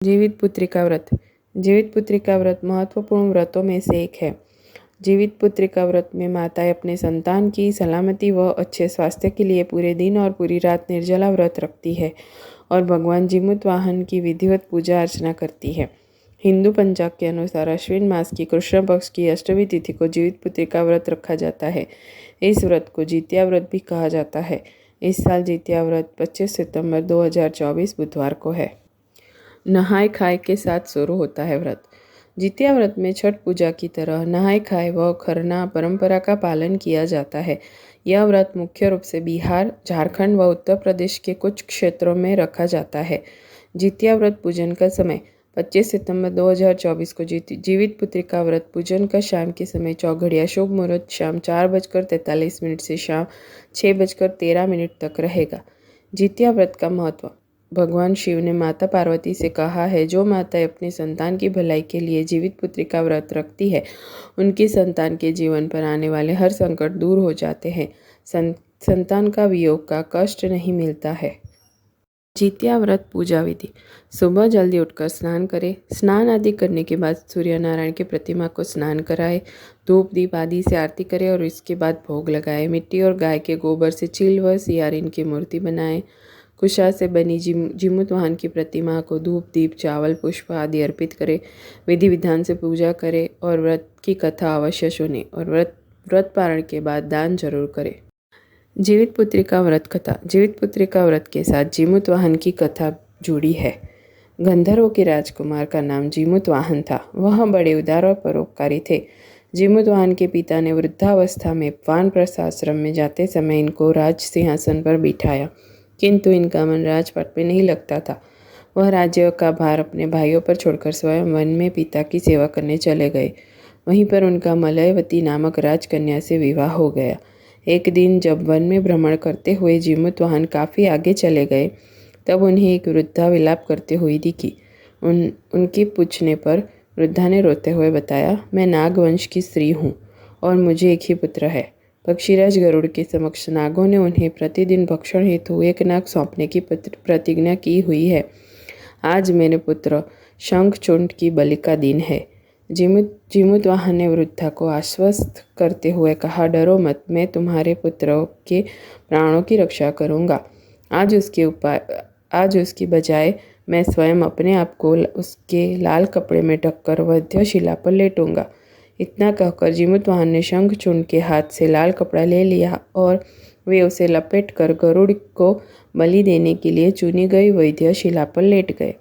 जीवित पुत्रिका व्रत। जीवित पुत्रिका व्रत महत्वपूर्ण व्रतों में से एक है। जीवित पुत्रिका व्रत में माताएं अपने संतान की सलामती व अच्छे स्वास्थ्य के लिए पूरे दिन और पूरी रात निर्जला व्रत रखती है और भगवान जीमूत वाहन की विधिवत पूजा अर्चना करती है। हिंदू पंचांग के अनुसार अश्विन मास की कृष्ण पक्ष की अष्टमी तिथि को जीवित पुत्रिका व्रत रखा जाता है। इस व्रत को जितिया व्रत भी कहा जाता है। इस साल जितिया व्रत 25 सितंबर 2024 बुधवार को है। नहाय खाए के साथ शुरू होता है व्रत। जितिया व्रत में छठ पूजा की तरह नहाय खाए व खरना परंपरा का पालन किया जाता है। यह व्रत मुख्य रूप से बिहार, झारखंड व उत्तर प्रदेश के कुछ क्षेत्रों में रखा जाता है। जितिया व्रत पूजन का समय 25 सितंबर 2024 को जीवित पुत्रिका व्रत पूजन का शाम के समय चौघड़िया शुभ मुहूर्त शाम 4:43 से शाम 6:13 तक रहेगा। जितिया व्रत का महत्व। भगवान शिव ने माता पार्वती से कहा है, जो माताएं अपने संतान की भलाई के लिए जीवित पुत्रिका व्रत रखती है, उनकी संतान के जीवन पर आने वाले हर संकट दूर हो जाते हैं। संतान का वियोग का कष्ट नहीं मिलता है। जितिया व्रत पूजा विधि। सुबह जल्दी उठकर स्नान करें। स्नान आदि करने के बाद सूर्य नारायण की प्रतिमा को स्नान कराएं। धूप दीप आदि से आरती करें और इसके बाद भोग लगाएं। मिट्टी और गाय के गोबर से चील व सियारिन की मूर्ति बनाएं। कुशा से बनी जीमूत वाहन की प्रतिमा को धूप दीप चावल पुष्प आदि अर्पित करें। विधि विधान से पूजा करें और व्रत की कथा अवश्य सुने और व्रत पारण के बाद दान जरूर करें। जीवित पुत्रिका व्रत कथा। जीवित पुत्रिका व्रत के साथ जीमूत वाहन की कथा जुड़ी है। गंधर्वों के राजकुमार का नाम जीमूत वाहन था। वह बड़े उदार और परोपकारी थे। जीमूत वाहन के पिता ने वृद्धावस्था में वानप्रस्थ आश्रम में जाते समय इनको राज सिंहासन पर बिठाया, किंतु इनका मन राजपाट में नहीं लगता था। वह राज्य का भार अपने भाइयों पर छोड़कर स्वयं वन में पिता की सेवा करने चले गए। वहीं पर उनका मलयवती नामक राजकन्या से विवाह हो गया। एक दिन जब वन में भ्रमण करते हुए जीमूत वाहन काफ़ी आगे चले गए, तब उन्हें एक वृद्धा विलाप करते हुए दिखी। उनके पूछने पर वृद्धा ने रोते हुए बताया, मैं नागवंश की स्त्री हूँ और मुझे एक ही पुत्र है। पक्षीराज गरुड़ के समक्ष नागों ने उन्हें प्रतिदिन भक्षण हेतु एक नाग सौंपने की प्रतिज्ञा की हुई है। आज मेरे पुत्र शंखचूंड की बलि का दिन है। जीमूत वाहन ने वृद्धा को आश्वस्त करते हुए कहा, डरो मत, मैं तुम्हारे पुत्रों के प्राणों की रक्षा करूंगा। आज उसकी बजाय मैं स्वयं अपने आप को उसके लाल कपड़े में ढककर वध्यशिला पर लेटूंगा। इतना कहकर जीमूत वाहन ने शंखचूंड के हाथ से लाल कपड़ा ले लिया और वे उसे लपेटकर गरुड़ को बलि देने के लिए चुनी गई वध्यशिला पर लेट गए।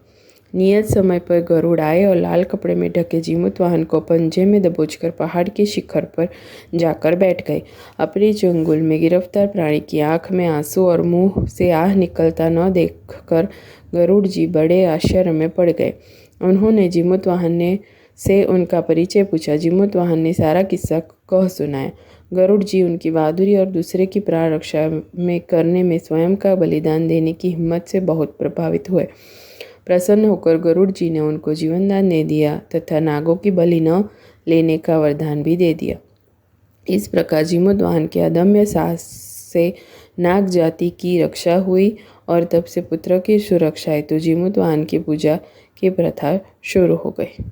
नियत समय पर गरुड़ आए और लाल कपड़े में ढके जीमूत वाहन को पंजे में दबोचकर पहाड़ के शिखर पर जाकर बैठ गए। अपनी चंगुल में गिरफ्तार प्राणी की आंख में आंसू और मुंह से आह निकलता न देखकर गरुड़ जी बड़े आश्चर्य में पड़ गए। उन्होंने जीमूत वाहन से उनका परिचय पूछा। जीमूत वाहन ने सारा किस्सा कह सुनाया। गरुड़ जी उनकी बहादुरी और दूसरे की प्राण रक्षा में करने में स्वयं का बलिदान देने की हिम्मत से बहुत प्रभावित हुए। प्रसन्न होकर गरुड़ जी ने उनको जीवनदान दे दिया तथा नागों की बलि न लेने का वरदान भी दे दिया। इस प्रकार जीमूत वाहन के अदम्य साहस से नाग जाति की रक्षा हुई और तब से पुत्र की सुरक्षा हेतु जीमूत वाहन की पूजा की प्रथा शुरू हो गई।